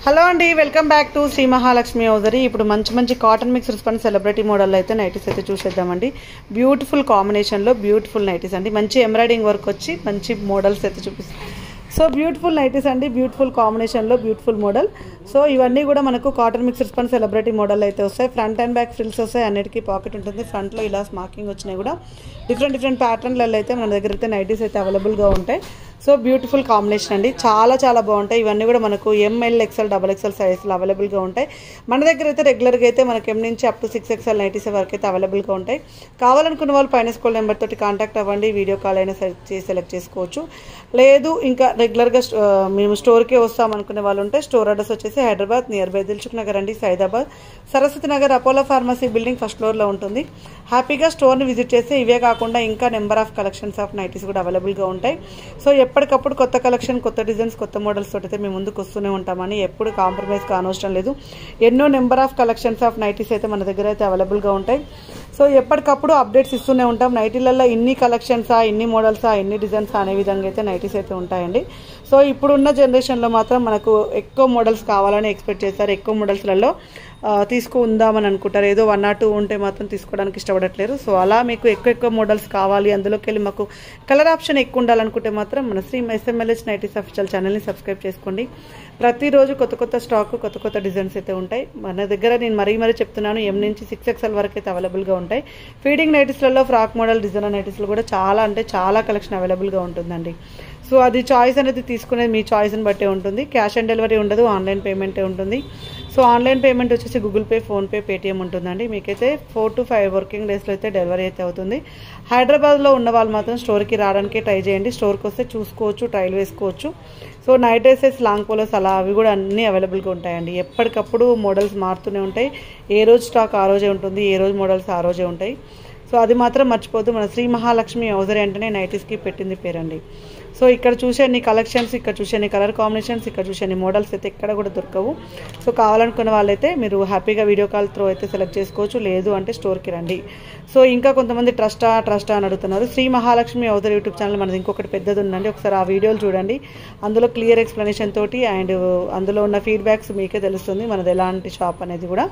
Hello అండి, welcome back to Shri Mahalakshmi hosiery. ఇప్పుడు మంచి cotton mix response celebrity model అయితే నైటీస్ అయితే చూసేద్దామండి. బ్యూటిఫుల్ కాంబినేషన్లో బ్యూటిఫుల్ నైటీస్ అండి. మంచి ఎంబ్రాయిడింగ్ వర్క్ వచ్చి మంచి మోడల్స్ అయితే చూపిస్తాం. సో బ్యూటిఫుల్ నైటీస్ అండి, బ్యూటిఫుల్ కాంబినేషన్లో బ్యూటిఫుల్ మోడల్. సో ఇవన్నీ కూడా మనకు cotton mix response celebrity model అయితే వస్తాయి. ఫ్రంట్ అండ్ బ్యాక్ ఫ్రిల్స్ వస్తాయి, అన్నిటికీ పాకెట్ ఉంటుంది. ఫ్రంట్లో ఇలా స్మార్కింగ్ వచ్చినాయి కూడా డిఫరెంట్ ప్యాటర్న్లలో అయితే మన దగ్గర అయితే నైటీస్ అయితే అవైలబుల్గా ఉంటాయి. సో బ్యూటిఫుల్ కాంబినేషన్ అండి, చాలా బాగుంటాయి. ఇవన్నీ కూడా మనకు ఎంఎల్ ఎక్స్ఎల్ XXL సైజులు అవైలబుల్గా ఉంటాయి. మన దగ్గర అయితే రెగ్యులర్గా అయితే మనకి M నుంచి అప్ టు 6XL నైటీస్ వరకు అయితే అవైలబుల్గా ఉంటాయి. కావాలనుకున్న వాళ్ళు పైన స్కూల్ నెంబర్ తోటి కాంటాక్ట్ అవ్వండి. వీడియో కాల్ అయినా సెలెక్ట్ చేసుకోవచ్చు. లేదు ఇంకా రెగ్యులర్గా మేము స్టోర్కే వస్తాం అనుకునే వాళ్ళు ఉంటే స్టోర్ అడ్రస్ వచ్చేసి హైదరాబాద్ నియర్ బై దిల్సుఖ్ నగర్ అండి, Saidabad Saraswati Nagar Apollo pharmacy building first ఫ్లోర్లో ఉంటుంది. హ్యాపీగా స్టోర్ని విజిట్ చేస్తే ఇవే కాకుండా ఇంకా number of collections of nighties కూడా అవైలబుల్గా ఉంటాయి. సో ఎప్పటికప్పుడు కొత్త కలెక్షన్, కొత్త డిజైన్స్, కొత్త మోడల్స్ తోటి అయితే మేము ముందుకు వస్తూనే ఉంటామని ఎప్పుడు కాంప్రమైజ్ కానవసరం లేదు. ఎన్నో number of collections of nighties అయితే మన దగ్గర అయితే అవైలబుల్గా ఉంటాయి. సో ఎప్పటికప్పుడు అప్డేట్స్ ఇస్తూనే ఉంటాం. నైటీలలో ఇన్ని కలెక్షన్సా, ఇన్ని మోడల్సా, ఇన్ని డిజైన్సా అనే విధంగా అయితే నైటీస్ అయితే ఉంటాయండి. సో ఇప్పుడున్న జనరేషన్లో మాత్రం మనకు ఎక్కువ మోడల్స్ కావాలని ఎక్స్పెక్ట్ చేస్తారు. ఎక్కువ మోడల్స్లలో తీసుకుందామని అనుకుంటారు. ఏదో 1 or 2 ఉంటే మాత్రం తీసుకోవడానికి ఇష్టపడట్లేరు. సో అలా మీకు ఎక్కువ మోడల్స్ కావాలి, అందులోకి వెళ్ళి మాకు కలర్ ఆప్షన్ ఎక్కువ ఉండాలనుకుంటే మాత్రం మన శ్రీ SMLH నైటీస్ అఫీషియల్ ఛానల్ని సబ్స్క్రైబ్ చేసుకోండి. ప్రతిరోజు కొత్త స్టాక్, కొత్త డిజైన్స్ అయితే ఉంటాయి మన దగ్గర. నేను మరీ చెప్తున్నాను, M నుంచి 6XL వరకు అయితే అవైలబుల్గా ఉంటాయి. ఫీడింగ్ నైటీస్లలో ఫ్రాక్ మోడల్, డిజైనర్ నైటీస్లో కూడా చాలా కలెక్షన్ అవైలబుల్గా ఉంటుందండి. సో అది చాయిస్ అనేది తీసుకునేది మీ చాయిస్ని బట్టే ఉంటుంది. క్యాష్ ఆన్ డెలివరీ ఉండదు, ఆన్లైన్ పేమెంటే ఉంటుంది. సో ఆన్లైన్ పేమెంట్ వచ్చేసి గూగుల్ పే, ఫోన్పే, పేటిఎం ఉంటుందండి. మీకైతే 4 to 5 వర్కింగ్ డేస్లో అయితే డెలివరీ అయితే అవుతుంది. హైదరాబాద్లో ఉన్న వాళ్ళు మాత్రం స్టోర్కి రావడానికి ట్రై చేయండి. స్టోర్కి వస్తే చూసుకోవచ్చు, ట్రైల్ వేసుకోవచ్చు. So night dresses, long polos అలా అవి కూడా అన్నీ అవైలబుల్గా ఉంటాయండి. ఎప్పటికప్పుడు మోడల్స్ మారుతూనే ఉంటాయి. ఏ రోజు స్టాక్ ఆ రోజే ఉంటుంది, ఏ రోజు మోడల్స్ ఆ రోజే ఉంటాయి. సో అది మాత్రం మర్చిపోద్దు. మన శ్రీ మహాలక్ష్మి హౌజరీ అంటేనే నైటీస్కి పెట్టింది పేరండి. సో ఇక్కడ చూసే అన్ని కలెక్షన్స్, ఇక్కడ చూసే అన్ని కలర్ కాంబినేషన్స్, ఇక్కడ చూసే అన్ని మోడల్స్ అయితే ఎక్కడ కూడా దొరకవు. సో కావాలనుకున్న వాళ్ళైతే మీరు హ్యాపీగా వీడియో కాల్ త్రూ అయితే సెలెక్ట్ చేసుకోవచ్చు. లేదు అంటే స్టోర్కి రండి. సో ఇంకా కొంతమంది ట్రస్టా అని అడుగుతున్నారు. Shri Mahalakshmi hosiery YouTube channel మనది ఇంకొకటి పెద్దది ఉందండి. ఒకసారి ఆ వీడియోలు చూడండి. అందులో క్లియర్ ఎక్స్ప్లెనేషన్ తోటి అండ్ అందులో ఉన్న ఫీడ్బ్యాక్స్ మీకే తెలుస్తుంది మనది ఎలాంటి షాప్ అనేది కూడా.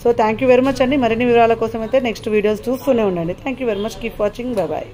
So thank you very much అండి. మరిన్ని వివరాల కోసం అయితే నెక్స్ట్ వీడియోస్ చూస్తూనే ఉండండి. Thank you very much. Keep watching. Bye bye.